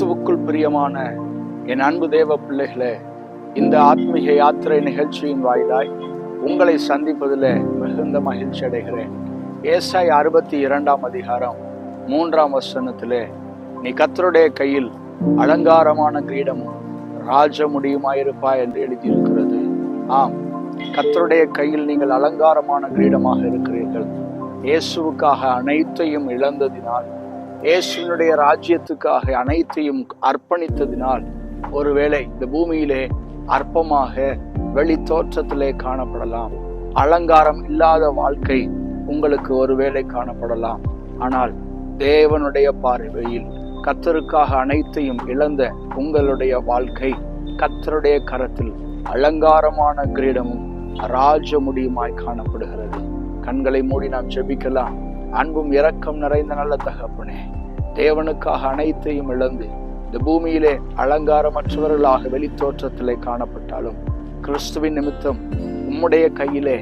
கிறிஸ்துவுக்குள் பிரியமான என் அன்பு தேவ பிள்ளைகளே, இந்த ஆத்மீக யாத்திரை நிகழ்ச்சியின் வாயிலாய் உங்களை சந்திப்பதில் மிகுந்த மகிழ்ச்சி அடைகிறேன். ஏசாயா 62 அதிகாரம் 3 வசனத்திலே, நீ கர்த்தருடைய கையில் அலங்காரமான கிரீடமும் ராஜ முடியுமாயிருப்பாய் என்று எழுதியிருக்கிறது. ஆம், கர்த்தருடைய கையில் நீங்கள் அலங்காரமான கிரீடமாக இருக்கிறீர்கள். இயேசுவுக்காக அனைத்தையும் இழந்ததினால், இயேசுவினுடைய ராஜ்யத்துக்காக அனைத்தையும் அர்ப்பணித்ததினால், ஒருவேளை இந்த பூமியிலே அற்பமாக வெளி தோற்றத்திலே காணப்படலாம். அலங்காரம் இல்லாத வாழ்க்கை உங்களுக்கு ஒருவேளை காணப்படலாம். ஆனால் தேவனுடைய பார்வையில் கர்த்தருக்காக அனைத்தையும் இழந்த உங்களுடைய வாழ்க்கை கர்த்தருடைய கரத்தில் அலங்காரமான கிரீடமும் ராஜ முடியுமாய் காணப்படுகிறது. கண்களை மூடி நாம் ஜெபிக்கலாம். அன்பும் இரக்கம் நிறைந்த நல்ல தகப்பனே, தேவனுக்காக அனைத்தையும் இழந்து இந்த பூமியிலே அலங்காரமற்றவர்களாக வெளித்தோற்றத்திலே காணப்பட்டாலும், கிறிஸ்துவின் நிமித்தம் உம்முடைய கையிலே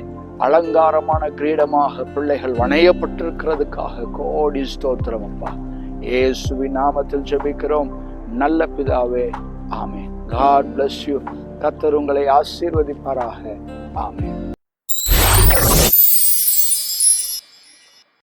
அலங்காரமான கிரீடமாக பிள்ளைகள் வணையப்பட்டிருக்கிறதுக்காக கோடி ஸ்தோத்திரம் அப்பா. இயேசுவின் நாமத்தில் ஜெபிக்கிறோம் நல்ல பிதாவே, ஆமென். God bless you. கர்த்தர் உங்களை ஆசீர்வதிப்பாராக. ஆமென்.